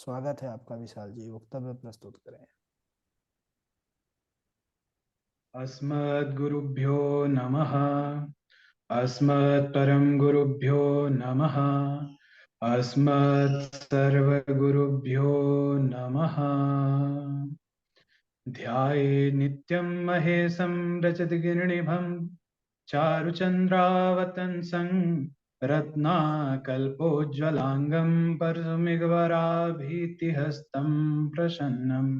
स्वागत है आपका विशाल जी। वक्तव्य प्रस्तुत करें। अस्मद्गुरुभ्यो नमः। अस्मत्परम गुरुभ्यो नमः। अस्मत्सर्वगुरुभ्यो नमः। ध्याये नित्यं महेशं रजतगिरिनिभं चारुचन्द्रावतंसं रत्नाकल्पोज्ज्वलाङ्गं परशुमेघवराभीतिहस्तं प्रसन्नम्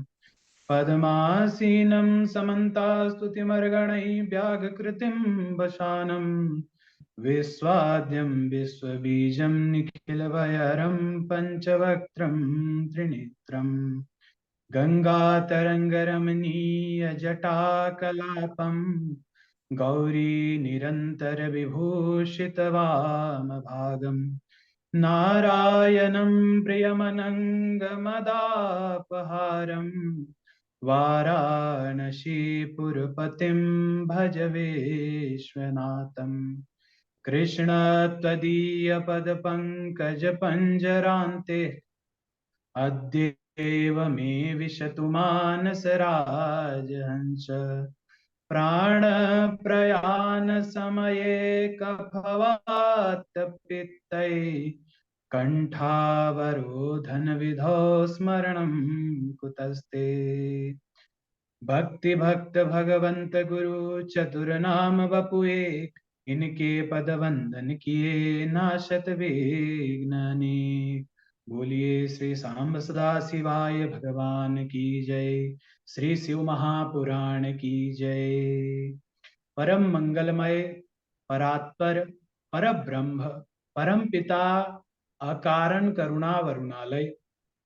पद्मासीनं समन्तास्तुतिमर्गणैः व्याघकृतिं वशानं विश्वाद्यं विश्वबीजं निखिलभयहरं पञ्चवक्त्रं त्रिनेत्रम् गङ्गातरङ्गरमणीयजटाकलापं गौरी निरन्तरविभूषितवामभागम् नारायणं प्रियमनङ्गमदापहारम् वाराणसीपुरपतिं भज विश्वनाथम् कृष्ण त्वदीयपदपङ्कजपञ्जरान्ते अद्यैव मे विशतु मानसराजहंस प्राणप्रयाणसमये कफवातपित्तैः कण्ठावरोधनविधौ स्मरणं कुतस्ते भक्ति भक्त भगवंत गुरु चतुरनाम बपु एक इनके पद वंदन किए नाशत विघ्न। बोलिए श्री सांब सदा शिवाय भगवान की जय। श्री शिव महापुराण की जय। परम मंगलमय परात्पर परब्रह्म परम पिता अकारण करुणा वरुणालय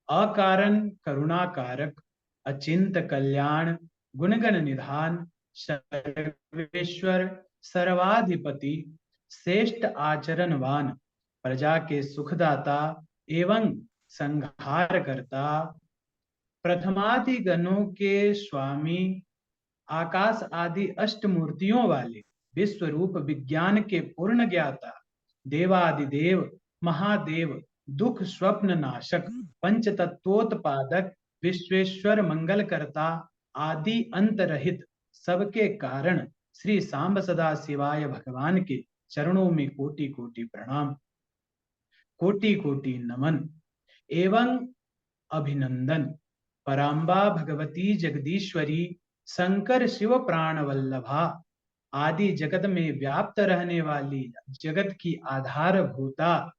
अकारण करुणाकारक अचिंत कल्याण गुणगण निधान सर्वेश्वर सर्वाधिपति श्रेष्ठ आचरणवान प्रजा के सुखदाता एवं संहार करता प्रथमादि गणों के स्वामी आकाश आदि अष्ट मूर्तियों वाले विश्व रूप विज्ञान के पूर्ण ज्ञाता देवादिदेव महादेव दुख स्वप्न नाशक पंच तत्वोत्पादक विश्वेश्वर मंगल करता आदि अंत रहित सबके कारण श्री सांब सदा शिवाय भगवान के चरणों में कोटि कोटि प्रणाम कोटि कोटि नमन एवं अभिनंदन। पराम्बा भगवती जगदीश्वरी शंकर शिव प्राण वल्लभा आदि जगत में व्याप्त रहने वाली जगत की आधार भूता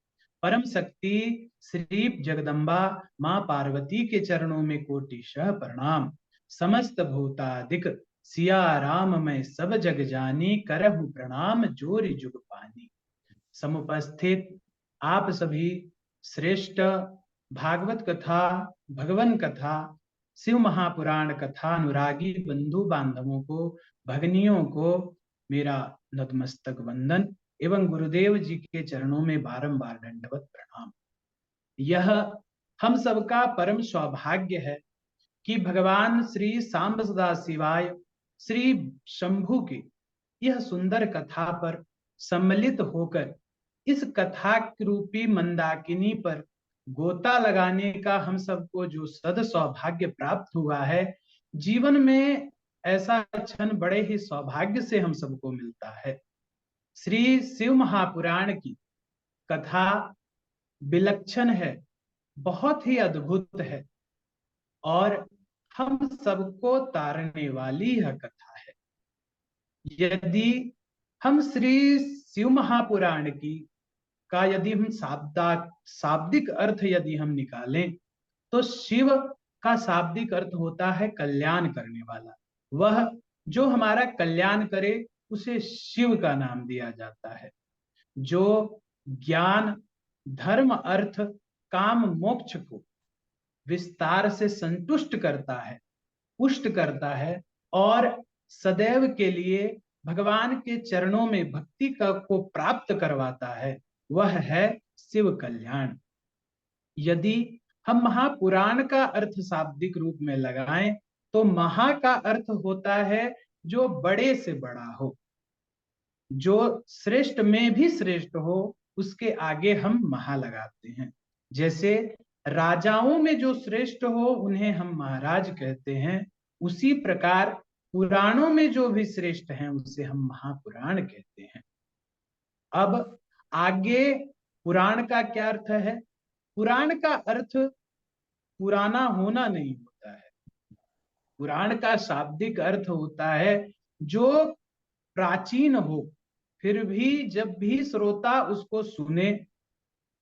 परम शक्ति श्री जगदम्बा मां पार्वती के चरणों में कोटिशः प्रणाम। समस्त भूतादिक सिया राम मैं सब जग जानी करहु प्रणाम जोरि जुग पानी। समुपस्थित आप सभी श्रेष्ठ भागवत कथा भगवन कथा शिव महापुराण कथा अनुरागी बंधु बांधवों को भगनियों को मेरा नतमस्तक वंदन एवं गुरुदेव जी के चरणों में बारंबार दंडवत प्रणाम। यह हम सबका परम सौभाग्य है कि भगवान श्री सांब सदा शिवाय श्री शंभु की यह सुंदर कथा पर सम्मिलित होकर इस कथा रूपी मंदाकिनी पर गोता लगाने का हम सबको जो सद सौभाग्य प्राप्त हुआ है, जीवन में ऐसा क्षण बड़े ही सौभाग्य से हम सबको मिलता है। श्री शिव महापुराण की कथा विलक्षण है, बहुत ही अद्भुत है और हम सबको तारने वाली यह कथा है। यदि हम श्री शिव महापुराण की का यदि हम शाब्दिक अर्थ यदि हम निकालें तो शिव का शाब्दिक अर्थ होता है कल्याण करने वाला। वह जो हमारा कल्याण करे उसे शिव का नाम दिया जाता है। जो ज्ञान धर्म अर्थ काम मोक्ष को विस्तार से संतुष्ट करता है, पुष्ट करता है और सदैव के लिए भगवान के चरणों में भक्ति का को प्राप्त करवाता है, वह है शिव कल्याण। यदि हम महापुराण का अर्थ शाब्दिक रूप में लगाएं तो महा का अर्थ होता है जो बड़े से बड़ा हो, जो श्रेष्ठ में भी श्रेष्ठ हो, उसके आगे हम महा लगाते हैं। जैसे राजाओं में जो श्रेष्ठ हो उन्हें हम महाराज कहते हैं, उसी प्रकार पुराणों में जो भी श्रेष्ठ हैं उसे हम महापुराण कहते हैं। अब आगे पुराण का क्या अर्थ है? पुराण का अर्थ पुराना होना नहीं होता है। पुराण का शाब्दिक अर्थ होता है जो प्राचीन हो, फिर भी जब भी श्रोता उसको सुने,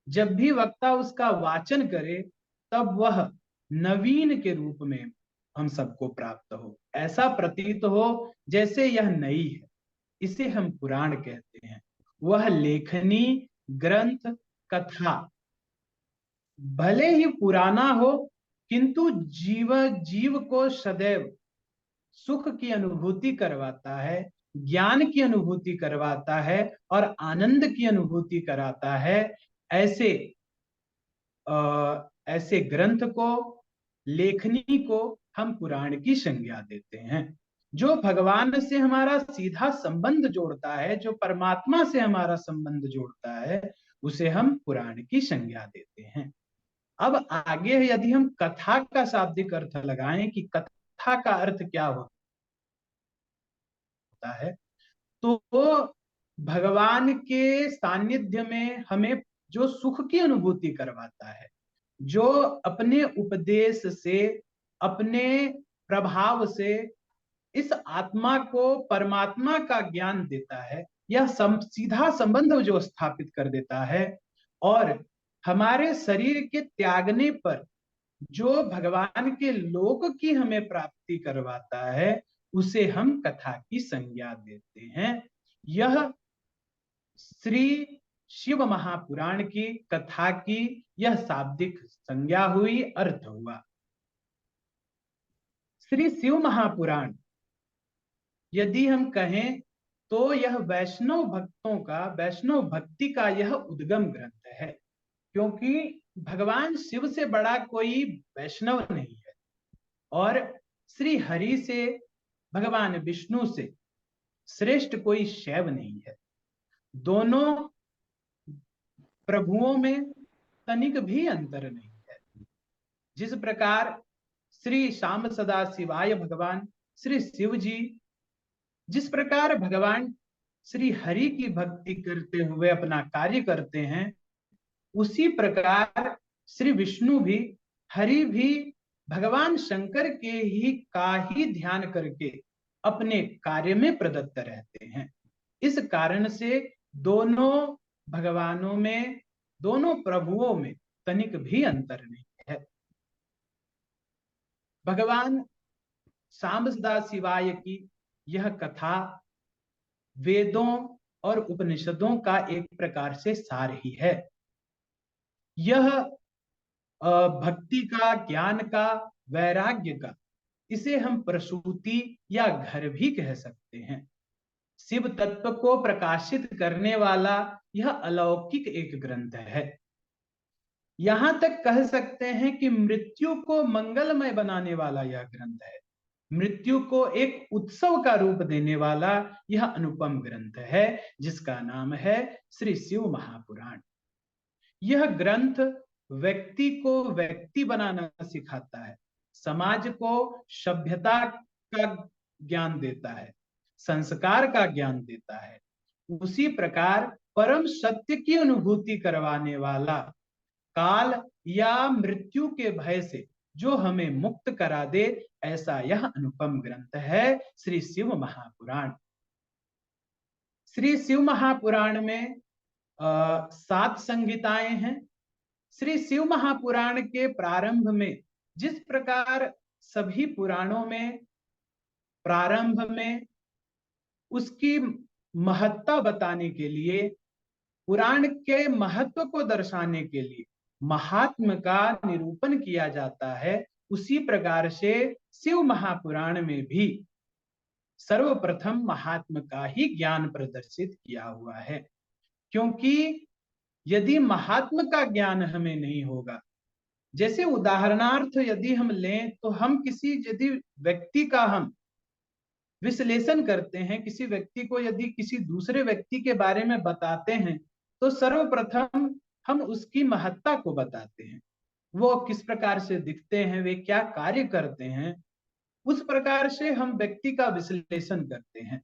जब भी वक्ता उसका वाचन करे, तब वह नवीन के रूप में हम सबको प्राप्त हो, ऐसा प्रतीत हो जैसे यह नई है। इसे हम पुराण कहते हैं। वह लेखनी, ग्रंथ, कथा भले ही पुराना हो, किंतु जीव को सदैव सुख की अनुभूति करवाता है, ज्ञान की अनुभूति करवाता है और आनंद की अनुभूति कराता है। ऐसे ग्रंथ को, लेखनी को हम पुराण की संज्ञा देते हैं। जो भगवान से हमारा सीधा संबंध जोड़ता है, जो परमात्मा से हमारा संबंध जोड़ता है, उसे हम पुराण की संज्ञा देते हैं। अब आगे यदि हम कथा का शाब्दिक अर्थ लगाएं कि कथा का अर्थ क्या होता है, तो भगवान के सानिध्य में हमें जो सुख की अनुभूति करवाता है, जो अपने उपदेश से, अपने प्रभाव से इस आत्मा को परमात्मा का ज्ञान देता है, यह सीधा संबंध जो स्थापित कर देता है, और हमारे शरीर के त्यागने पर जो भगवान के लोक की हमें प्राप्ति करवाता है, उसे हम कथा की संज्ञा देते हैं। यह श्री शिव महापुराण की कथा की यह शाब्दिक संज्ञा हुई, अर्थ हुआ। श्री शिव महापुराण यदि हम कहें तो यह वैष्णव भक्तों का, वैष्णव भक्ति का यह उद्गम ग्रंथ है, क्योंकि भगवान शिव से बड़ा कोई वैष्णव नहीं है और श्री हरि से, भगवान विष्णु से श्रेष्ठ कोई शैव नहीं है। दोनों प्रभुओं में तनिक भी अंतर नहीं है। जिस प्रकार श्री श्याम सदा शिवाय भगवान श्री शिव जी, जिस प्रकार भगवान श्री हरि की भक्ति करते हुए अपना कार्य करते हैं, उसी प्रकार श्री विष्णु भी, हरि भी भगवान शंकर के ही ध्यान करके अपने कार्य में प्रदत्त रहते हैं। इस कारण से दोनों भगवानों में, दोनों प्रभुओं में तनिक भी अंतर नहीं है। भगवान श्याम सदा शिवाय की यह कथा वेदों और उपनिषदों का एक प्रकार से सार ही है। यह भक्ति का, ज्ञान का, वैराग्य का, इसे हम प्रसूति या घर भी कह सकते हैं। शिव तत्व को प्रकाशित करने वाला यह अलौकिक एक ग्रंथ है। यहां तक कह सकते हैं कि मृत्यु को मंगलमय बनाने वाला यह ग्रंथ है। मृत्यु को एक उत्सव का रूप देने वाला यह अनुपम ग्रंथ है, जिसका नाम है श्री शिव महापुराण। यह ग्रंथ व्यक्ति को व्यक्ति बनाना सिखाता है, समाज को सभ्यता का ज्ञान देता है, संस्कार का ज्ञान देता है। उसी प्रकार परम सत्य की अनुभूति करवाने वाला, काल या मृत्यु के भय से जो हमें मुक्त करा दे, ऐसा यह अनुपम ग्रंथ है श्री शिव महापुराण। श्री शिव महापुराण में 7 संहिताएं हैं। श्री शिव महापुराण के प्रारंभ में, जिस प्रकार सभी पुराणों में प्रारंभ में उसकी महत्ता बताने के लिए, पुराण के महत्व को दर्शाने के लिए महात्म का निरूपण किया जाता है, उसी प्रकार से शिव महापुराण में भी सर्वप्रथम महात्म का ही ज्ञान प्रदर्शित किया हुआ है। क्योंकि यदि महात्म का ज्ञान हमें नहीं होगा, जैसे उदाहरणार्थ यदि हम लें तो हम यदि व्यक्ति का हम विश्लेषण करते हैं, किसी व्यक्ति को यदि किसी दूसरे व्यक्ति के बारे में बताते हैं, तो सर्वप्रथम हम उसकी महत्ता को बताते हैं। वो किस प्रकार से दिखते हैं, वे क्या कार्य करते हैं, उस प्रकार से हम व्यक्ति का विश्लेषण करते हैं।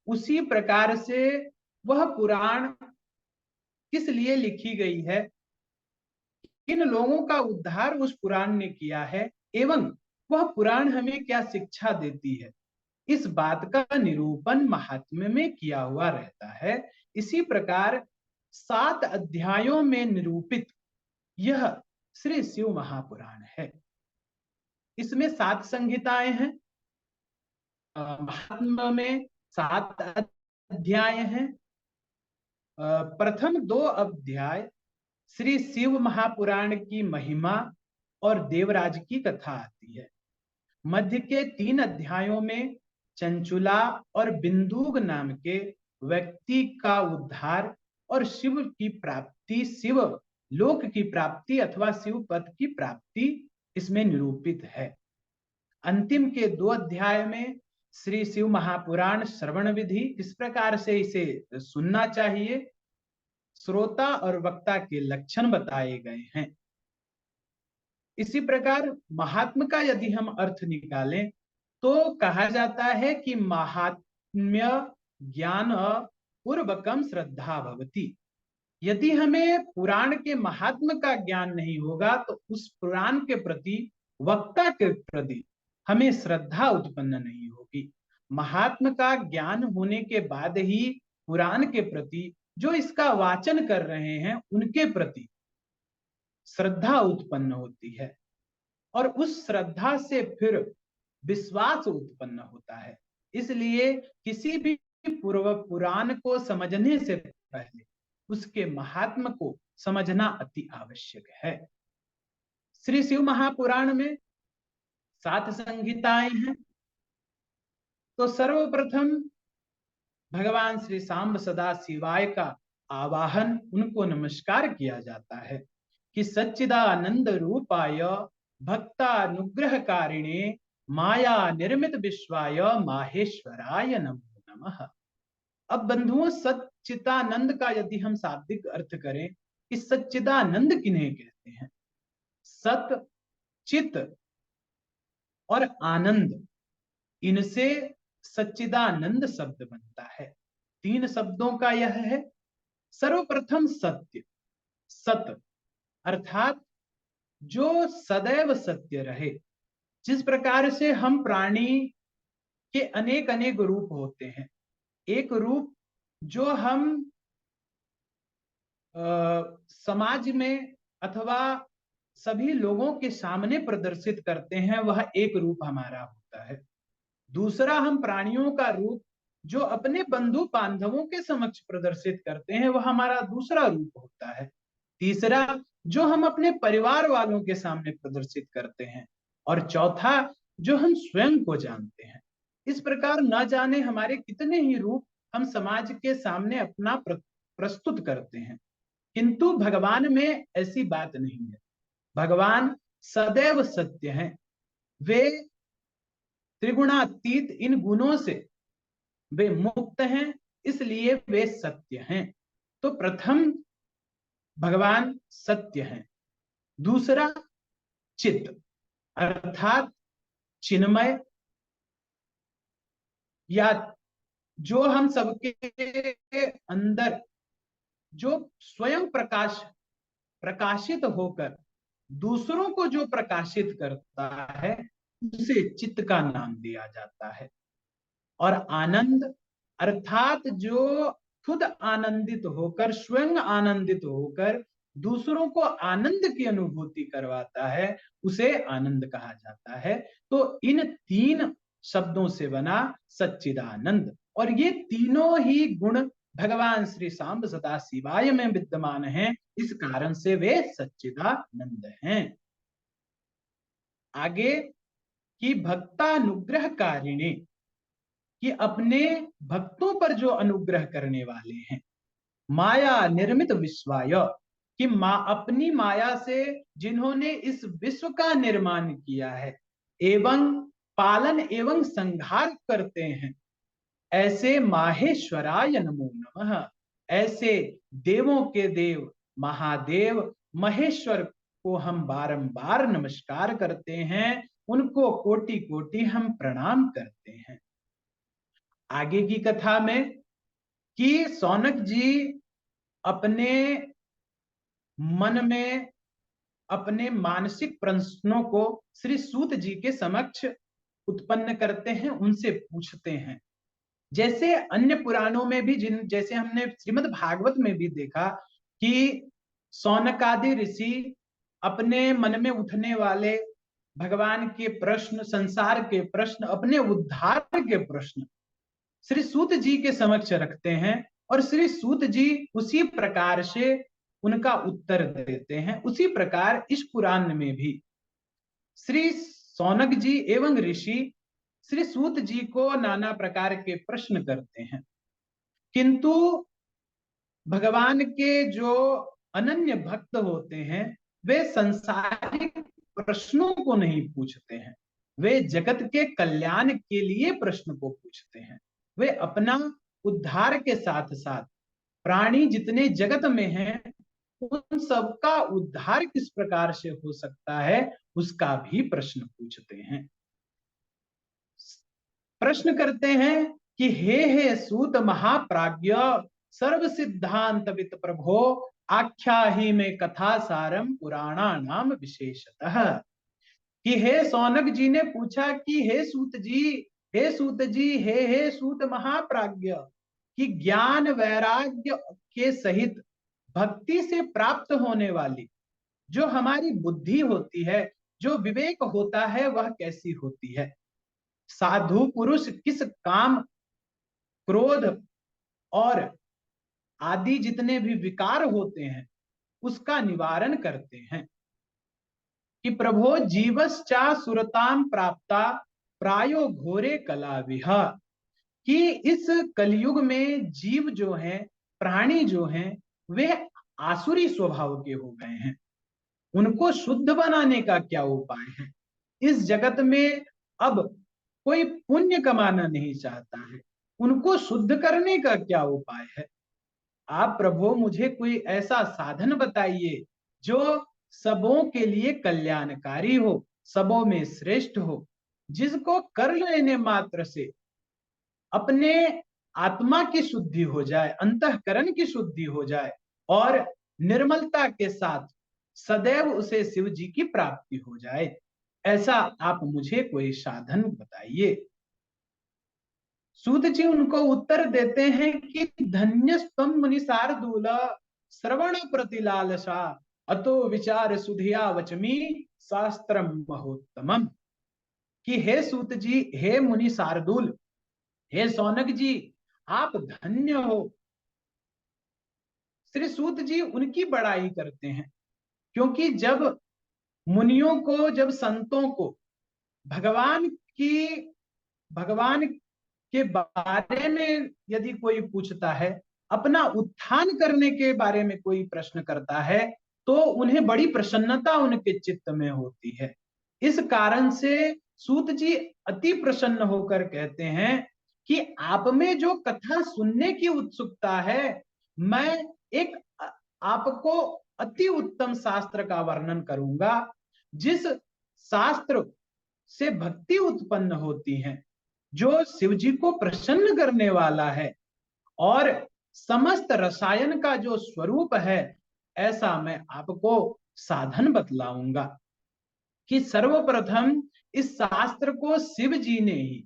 उसी प्रकार से वह पुराण किस लिए लिखी गई है, किन लोगों का उद्धार उस पुराण ने किया है, एवं वह पुराण हमें क्या शिक्षा देती है, इस बात का निरूपण महात्म्य में किया हुआ रहता है। इसी प्रकार 7 अध्यायों में निरूपित यह श्री शिव महापुराण है। इसमें 7 संहिताएं हैं। महात्म्य में 7 अध्याय हैं। प्रथम 2 अध्याय श्री शिव महापुराण की महिमा और देवराज की कथा आती है। मध्य के 3 अध्यायों में चंचुला और बिंदुक नाम के व्यक्ति का उद्धार और शिव की प्राप्ति, शिव लोक की प्राप्ति अथवा शिव पद की प्राप्ति इसमें निरूपित है। अंतिम के 2 अध्याय में श्री शिव महापुराण श्रवण विधि, किस प्रकार से इसे सुनना चाहिए, श्रोता और वक्ता के लक्षण बताए गए हैं। इसी प्रकार महात्म का यदि हम अर्थ निकालें तो कहा जाता है कि महात्म्य ज्ञान पूर्वकम श्रद्धा भवति। यदि हमें पुराण के महात्म का ज्ञान नहीं होगा तो उस पुराण के प्रति, वक्ता के प्रति हमें श्रद्धा उत्पन्न नहीं होगी। महात्म का ज्ञान होने के बाद ही पुराण के प्रति, जो इसका वाचन कर रहे हैं उनके प्रति श्रद्धा उत्पन्न होती है, और उस श्रद्धा से फिर विश्वास उत्पन्न होता है। इसलिए किसी भी पूर्व पुराण को समझने से पहले उसके महात्म को समझना अति आवश्यक है। श्री शिव महापुराण में 7 संहिताएं हैं। तो सर्वप्रथम भगवान श्री सांब सदा शिवाय का आवाहन, उनको नमस्कार किया जाता है कि सच्चिदानंद रूपाय भक्तानुग्रहकारिणे माया निर्मित विश्वाय माहेश्वराय नमो नमः। अब बंधुओं, सच्चिदानंद का यदि हम शाब्दिक अर्थ करें कि सच्चिदानंद किन्हें कहते हैं, सत, चित और आनंद, इनसे सच्चिदानंद शब्द बनता है। 3 शब्दों का यह है। सर्वप्रथम सत्य, सत अर्थात जो सदैव सत्य रहे। जिस प्रकार से हम प्राणी के अनेक अनेक रूप होते हैं, एक रूप जो हम समाज में अथवा सभी लोगों के सामने प्रदर्शित करते हैं, वह एक रूप हमारा होता है। दूसरा, हम प्राणियों का रूप जो अपने बंधु बांधवों के समक्ष प्रदर्शित करते हैं, वह हमारा दूसरा रूप होता है। तीसरा, जो हम अपने परिवार वालों के सामने प्रदर्शित करते हैं, और चौथा, जो हम स्वयं को जानते हैं। इस प्रकार न जाने हमारे कितने ही रूप हम समाज के सामने अपना प्रस्तुत करते हैं, किंतु भगवान में ऐसी बात नहीं है। भगवान सदैव सत्य हैं। वे त्रिगुणातीत, इन गुणों से वे मुक्त हैं, इसलिए वे सत्य हैं। तो प्रथम भगवान सत्य हैं। दूसरा, चित अर्थात चिन्मय, या जो हम सबके अंदर जो स्वयं प्रकाशित होकर दूसरों को जो प्रकाशित करता है, उसे चित्त का नाम दिया जाता है। और आनंद अर्थात जो खुद आनंदित होकर, स्वयं आनंदित होकर दूसरों को आनंद की अनुभूति करवाता है, उसे आनंद कहा जाता है। तो इन 3 शब्दों से बना सच्चिदानंद, और ये तीनों ही गुण भगवान श्री सांब सदा शिवाय में विद्यमान हैं, इस कारण से वे सच्चिदानंद हैं। आगे कि भक्तानुग्रहकारिणे, कि अपने भक्तों पर जो अनुग्रह करने वाले हैं। माया निर्मित विश्वाय, कि अपनी माया से जिन्होंने इस विश्व का निर्माण किया है एवं पालन एवं संहार करते हैं, ऐसे माहेश्वराय नमो नमः, ऐसे देवों के देव महादेव महेश्वर को हम बारंबार नमस्कार करते हैं, उनको कोटि कोटि हम प्रणाम करते हैं। आगे की कथा में कि सौनक जी अपने मन में अपने मानसिक प्रश्नों को श्री सूत जी के समक्ष उत्पन्न करते हैं, उनसे पूछते हैं। जैसे अन्य पुराणों में भी जैसे हमने श्रीमद् भागवत में भी देखा कि सौनकादि ऋषि अपने मन में उठने वाले भगवान के प्रश्न, संसार के प्रश्न, अपने उद्धार के प्रश्न श्री सूत जी के समक्ष रखते हैं और श्री सूत जी उसी प्रकार से उनका उत्तर देते हैं। उसी प्रकार इस पुराण में भी श्री सौनक जी एवं ऋषि श्री सूत जी को नाना प्रकार के प्रश्न करते हैं, किंतु भगवान के जो अनन्य भक्त होते हैं वे संसारिक प्रश्नों को नहीं पूछते हैं, वे जगत के कल्याण के लिए प्रश्न को पूछते हैं। वे अपना उद्धार के साथ साथ प्राणी जितने जगत में हैं उन सबका उद्धार किस प्रकार से हो सकता है उसका भी प्रश्न पूछते हैं। प्रश्न करते हैं कि हे सूत महाप्राज्ञ सर्व सिद्धांत वित प्रभो आख्या ही में कथा सारम पुराणा नाम विशेषतः। कि हे सौनक जी ने पूछा कि हे सूत जी, हे सूत जी, हे सूत महाप्राज्ञ, कि ज्ञान वैराग्य के सहित भक्ति से प्राप्त होने वाली जो हमारी बुद्धि होती है, जो विवेक होता है, वह कैसी होती है। साधु पुरुष किस काम, क्रोध और आदि जितने भी विकार होते हैं उसका निवारण करते हैं। कि प्रभो जीवश्चा सुरताम प्राप्ता प्रायो घोरे कला विहा। कि इस कलयुग में जीव जो हैं, प्राणी जो हैं, वे आसुरी स्वभाव के हो गए हैं। उनको शुद्ध बनाने का क्या उपाय है। इस जगत में अब कोई पुण्य कमाना नहीं चाहता है, उनको शुद्ध करने का क्या उपाय है। आप प्रभु मुझे कोई ऐसा साधन बताइए जो सबों के लिए कल्याणकारी हो, सबों में श्रेष्ठ हो, जिसको कर लेने मात्र से अपने आत्मा की शुद्धि हो जाए, अंतःकरण की शुद्धि हो जाए और निर्मलता के साथ सदैव उसे शिव जी की प्राप्ति हो जाए। ऐसा आप मुझे कोई साधन बताइए। सूत जी उनको उत्तर देते हैं कि धन्यस्तम मुनि शार्दूल श्रवण प्रतिलालसा अतो विचार सुधिया वचमी शास्त्रम महोत्तमम। कि हे सूत जी, हे मुनि शार्दूल, हे सौनक जी, आप धन्य हो। श्री सूत जी उनकी बड़ाई करते हैं, क्योंकि जब मुनियों को, जब संतों को भगवान के बारे में यदि कोई पूछता है, अपना उत्थान करने के बारे में कोई प्रश्न करता है, तो उन्हें बड़ी प्रसन्नता उनके चित्त में होती है। इस कारण से सूत जी अति प्रसन्न होकर कहते हैं कि आप में जो कथा सुनने की उत्सुकता है, मैं एक आपको अति उत्तम शास्त्र का वर्णन करूंगा, जिस शास्त्र से भक्ति उत्पन्न होती है, जो शिव जी को प्रसन्न करने वाला है और समस्त रसायन का जो स्वरूप है, ऐसा मैं आपको साधन बतलाऊंगा। कि सर्वप्रथम इस शास्त्र को शिव जी ने ही,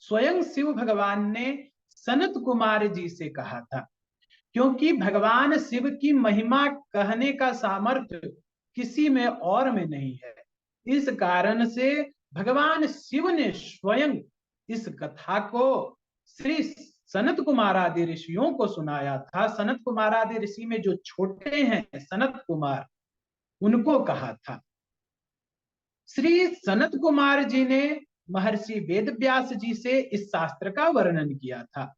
स्वयं शिव भगवान ने सनत कुमार जी से कहा था, क्योंकि भगवान शिव की महिमा कहने का सामर्थ्य किसी में और में नहीं है। इस कारण से भगवान शिव ने स्वयं इस कथा को श्री सनत कुमार आदि ऋषियों को सुनाया था। सनत कुमार आदि ऋषि में जो छोटे हैं सनत कुमार, उनको कहा था। श्री सनत कुमार जी ने महर्षि वेद व्यास जी से इस शास्त्र का वर्णन किया था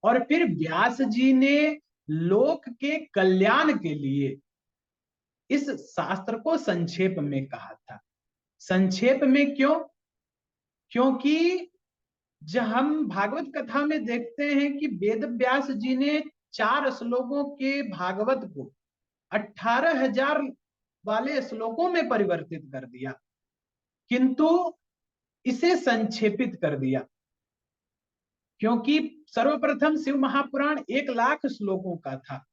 और फिर व्यास जी ने लोक के कल्याण के लिए इस शास्त्र को संक्षेप में कहा था। संक्षेप में क्यों? क्योंकि जब हम भागवत कथा में देखते हैं कि वेद व्यास जी ने 4 श्लोकों के भागवत को 18,000 वाले श्लोकों में परिवर्तित कर दिया, किंतु इसे संक्षेपित कर दिया, क्योंकि सर्वप्रथम शिव महापुराण 1 लाख श्लोकों का था।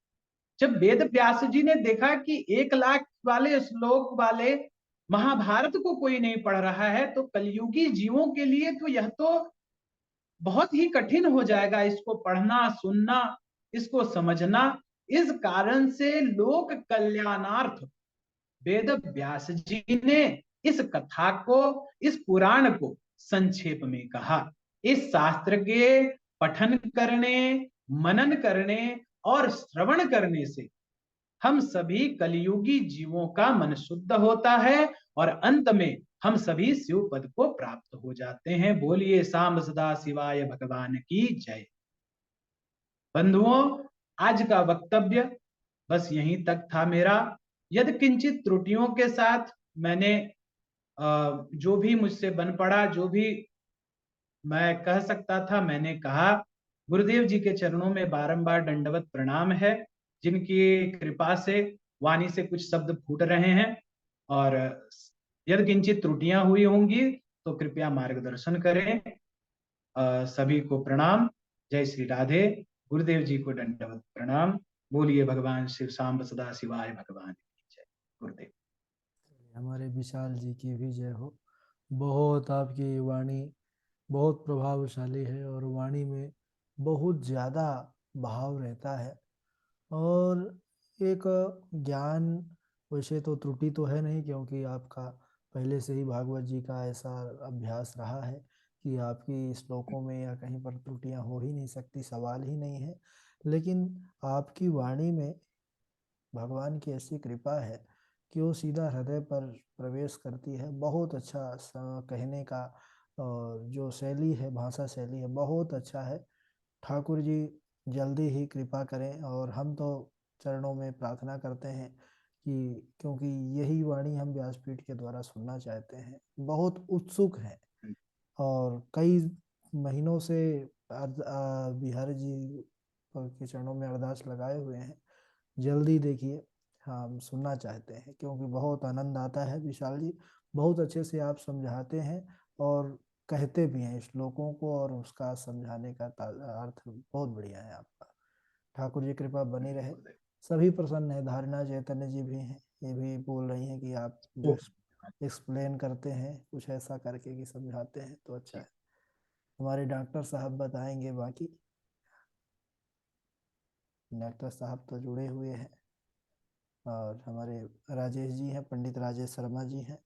जब वेद व्यास जी ने देखा कि 1 लाख वाले श्लोक वाले महाभारत को कोई नहीं पढ़ रहा है, तो कलयुगी जीवों के लिए तो यह तो बहुत ही कठिन हो जाएगा, इसको पढ़ना, सुनना, इसको समझना। इस कारण से लोक कल्याणार्थ वेद व्यास जी ने इस कथा को, इस पुराण को संक्षेप में कहा। इस शास्त्र के पठन करने, मनन करने और श्रवण करने से हम सभी कलियुगी जीवों का मन शुद्ध होता है और अंत में हम सभी शिव पद को प्राप्त हो जाते हैं। बोलिए सांब सदा शिवाय भगवान की जय। बंधुओं, आज का वक्तव्य बस यहीं तक था मेरा। यदि किंचित त्रुटियों के साथ मैंने जो भी मुझसे बन पड़ा, जो भी मैं कह सकता था मैंने कहा। गुरुदेव जी के चरणों में बारंबार दंडवत प्रणाम है, जिनकी कृपा से वाणी से कुछ शब्द फूट रहे हैं, और यदि किंचित त्रुटियां हुई होंगी तो कृपया मार्गदर्शन करें। सभी को प्रणाम। जय श्री राधे। गुरुदेव जी को दंडवत प्रणाम। बोलिए भगवान शिव सांब सदा शिवाय भगवान की जय। गुरुदेव। हमारे विशाल जी की भी जय हो। बहुत आपकी वाणी बहुत प्रभावशाली है और वाणी में बहुत ज़्यादा भाव रहता है। और एक ज्ञान, वैसे तो त्रुटि तो है नहीं, क्योंकि आपका पहले से ही भागवत जी का ऐसा अभ्यास रहा है कि आपकी श्लोकों में या कहीं पर त्रुटियां हो ही नहीं सकती, सवाल ही नहीं है। लेकिन आपकी वाणी में भगवान की ऐसी कृपा है कि वो सीधा हृदय पर प्रवेश करती है। बहुत अच्छा कहने का और जो शैली है, भाषा शैली है, बहुत अच्छा है। ठाकुर जी जल्दी ही कृपा करें, और हम तो चरणों में प्रार्थना करते हैं कि, क्योंकि यही वाणी हम व्यासपीठ के द्वारा सुनना चाहते हैं, बहुत उत्सुक हैं और कई महीनों से बिहारी जी के चरणों में अरदास लगाए हुए हैं। जल्दी देखिए, हम सुनना चाहते हैं, क्योंकि बहुत आनंद आता है। विशाल जी बहुत अच्छे से आप समझाते हैं और कहते भी हैं श्लोकों को, और उसका समझाने का अर्थ बहुत बढ़िया है आपका। ठाकुर जी कृपा बनी रहे। सभी प्रसन्न है। धारणा चैतन्य जी भी हैं, ये भी बोल रही हैं कि आप जो एक्सप्लेन करते हैं कुछ ऐसा करके कि समझाते हैं तो अच्छा है। हमारे डॉक्टर साहब बताएंगे बाकी। डॉक्टर साहब तो जुड़े हुए हैं, और हमारे राजेश जी हैं, पंडित राजेश शर्मा जी हैं,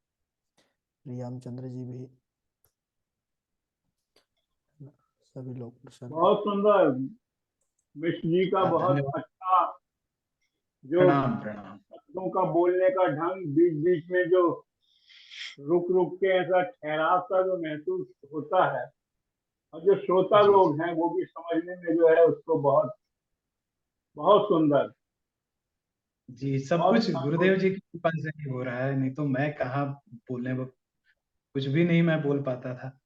रामचंद्र जी भी, सभी लोग प्रसन्न हैं। बहुत सुंदर। मिश्र जी का बहुत धन्यवाद। अच्छा जो प्रणाम प्रणाम। शब्दों का बोलने का ढंग, बीच बीच में जो रुक रुक के ऐसा ठहराव सा जो महसूस होता है, और जो श्रोता जी लोग हैं वो भी समझने में जो है उसको बहुत बहुत सुंदर, जी, सब बहुत कुछ गुरुदेव अद्भुत। जी की कृपा से ही हो रहा है, नहीं तो मैं कहाँ बोलने कुछ भी नहीं मैं बोल पाता था।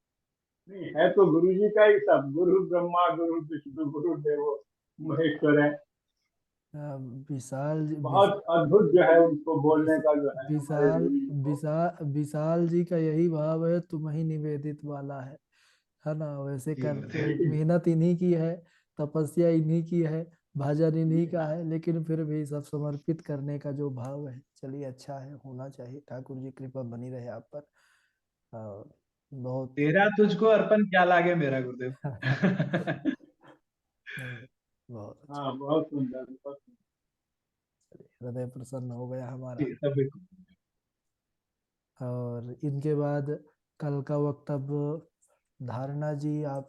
नहीं है तो गुरु जी का ही सब, गुरु ब्रह्मा गुरु विष्णु गुरु देवो महेश्वर है। विशाल बहुत अद्भुत जो है उनको बोलने का जो है हमारे विशाल गुरु जी को। विशाल जी का यही भाव है, तुम ही निवेदित वाला है ना। वैसे जी करते गुरुदेव। मेहनत इन्हीं की है, तपस्या इन्हीं की है, भजन इन्हीं का है, लेकिन फिर भी सब समर्पित करने का जो भाव है, चलिए अच्छा है, होना चाहिए। ठाकुर जी कृपा बनी रहे आप पर। और बहुत तेरा तुझको अर्पण क्या लागे मेरा गुरुदेव। नहीं, बहुत अच्छा। हाँ बहुत सुंदर, बहुत सुंदर। हृदय प्रसन्न हो गया हमारा। जी सभी। और इनके बाद कल का वक्तव्य धारणा जी आप